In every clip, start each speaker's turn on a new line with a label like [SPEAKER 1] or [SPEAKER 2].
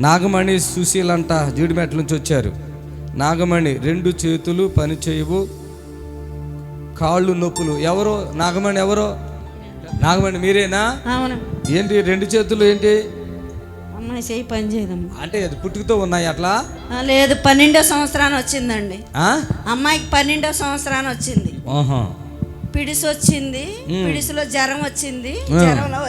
[SPEAKER 1] నాగమణి సుశీలంట జీడిమెట్ల నుంచి వచ్చారు. నాగమణి 2 చేతులు పని చేయవు, కాళ్ళు నొప్పులు. ఎవరో నాగమణి? ఎవరో నాగమణి మీరేనా?
[SPEAKER 2] అవును.
[SPEAKER 1] ఏంటి 2 చేతులు ఏంటి?
[SPEAKER 2] అమ్మాయి చేయి పని చేయదమ్మా.
[SPEAKER 1] అంటే అది పుట్టుకతో ఉన్నాయి అట్లా?
[SPEAKER 2] లేదు, 12వ సంవత్సరాన్ని వచ్చిందండి. అమ్మాయికి 12వ సంవత్సరాన్ని వచ్చింది. పిడిసి వచ్చింది, పిడిసిలో జ్వరం వచ్చింది, జ్వరంలో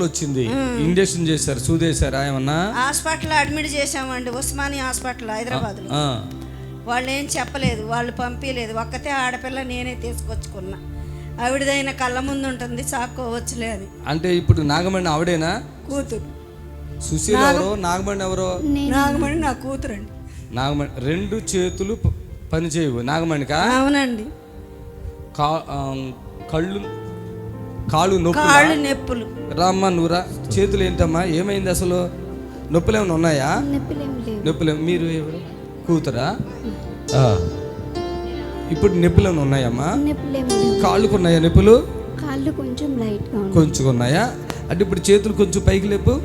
[SPEAKER 2] వచ్చింది.
[SPEAKER 1] ఇంజక్షన్ చేశారు, సూదేశారా ఏమన్నా?
[SPEAKER 2] హాస్పిటల్ అడ్మిట్ చేసామండి, ఉస్మానియా హాస్పిటల్ హైదరాబాద్ లో. వాళ్ళు ఏం చెప్పలేదు, వాళ్ళు పంపించలేదు. ఒక్కతే ఆడపిల్ల నేనే తీసుకొచ్చుకున్నా. ఆవిడదైన కళ్ళ ముందు ఉంటుంది, చాక్కోవచ్చులే అని.
[SPEAKER 1] అంటే ఇప్పుడు నాగమణి ఆవిడేనా?
[SPEAKER 2] కూతురు.
[SPEAKER 1] సుశీల ఎవరో, నాగమణి ఎవరో?
[SPEAKER 2] నాగమణి నా కూతురు అండి.
[SPEAKER 1] నాగమణి 2 చేతులు పని చేయవు నాగమణికా?
[SPEAKER 2] అవునండి.
[SPEAKER 1] కాళ్ళు
[SPEAKER 2] నొప్పులు.
[SPEAKER 1] రామ్మా నువ్వురా. చేతులు ఏంటమ్మా, ఏమైంది అసలు? నొప్పులు ఏమైనా ఉన్నాయా? నొప్పులేము. మీరు ఎవరు? కూతురా? ఇప్పుడు నొప్పులు ఏమైనా ఉన్నాయమ్మా? కాళ్ళకు ఉన్నాయా నొప్పులు?
[SPEAKER 3] కాళ్ళు కొంచెం లైట్గా
[SPEAKER 1] కొంచెం ఉన్నాయా? అంటే ఇప్పుడు చేతులు కొంచెం పైకి లేపు.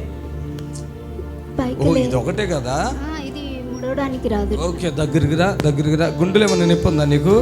[SPEAKER 1] ఇది ఒకటే కదా,
[SPEAKER 3] ఇది ముడవడానికి రాదు.
[SPEAKER 1] ఓకే, దగ్గరికి రా. గుండెలు ఏమైనా నొప్పి ఉందా నీకు?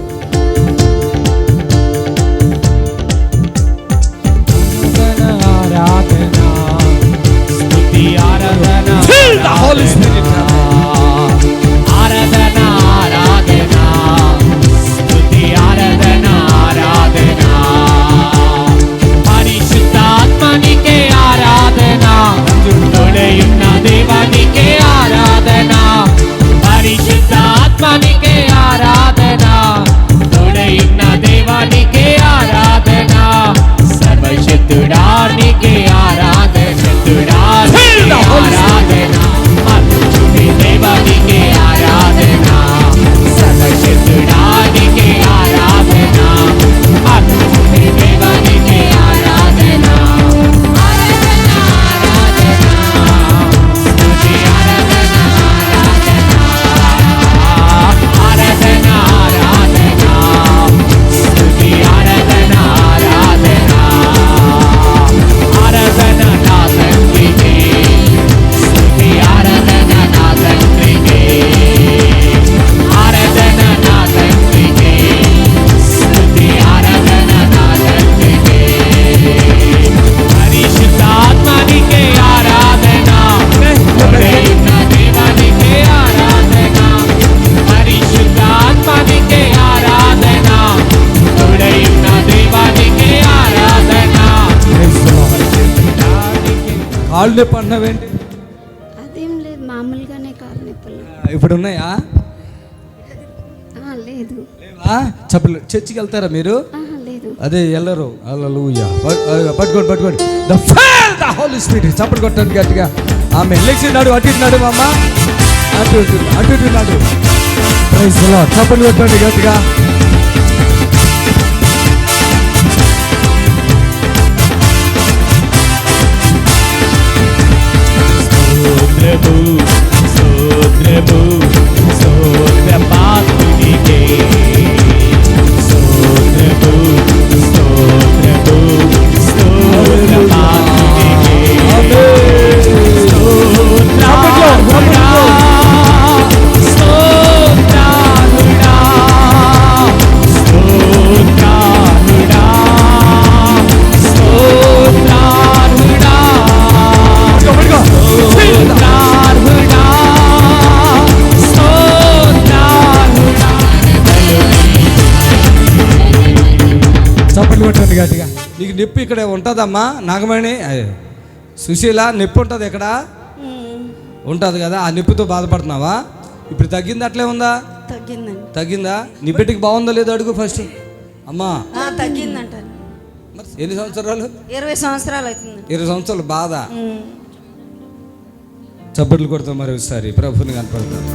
[SPEAKER 1] కాళ్ళు నొప్పి అంటున్నావేంటి?
[SPEAKER 3] అదేం లేదు, మామూలుగానే కాళ్ళు నొప్పులు.
[SPEAKER 1] ఇప్పుడు ఉన్నాయా?
[SPEAKER 3] లేదు.
[SPEAKER 1] చెప్పలేదు. చర్చికి వెళ్తారా మీరు?
[SPEAKER 3] లేదు.
[SPEAKER 1] అదే వెళ్ళరు. హల్లెలూయా. పట్టుకోండి. The holy spirit. చప్పట్లు కొట్టండి గట్టిగా. ఆమె లెగ్సి నాడు అటు నాడు అమ్మ, అటు నాడు. Praise the lord. చప్పట్లు కొట్టండి గట్టిగా. చప్పట్లు కొట్టండి గట్టిగా. నీకు నొప్పి ఇక్కడ ఉంటుందమ్మా నాగమణి? సుశీల, నొప్పి ఉంటుంది ఇక్కడ ఉంటుంది కదా, ఆ నొప్పితో బాధపడుతున్నావా? ఇప్పుడు తగ్గింది? అట్లే ఉందా? తగ్గిందా? నీ బిడ్డకి బాగుందో లేదో అడుగు ఫస్ట్. అమ్మా
[SPEAKER 2] తగ్గిందంట.
[SPEAKER 1] ఎన్ని సంవత్సరాలు?
[SPEAKER 2] 20 సంవత్సరాలు అవుతుంది.
[SPEAKER 1] 20 సంవత్సరాలు బాధ. చప్పట్లు కొడతాం మరి ఒకసారి ప్రభుని కనపడతాం.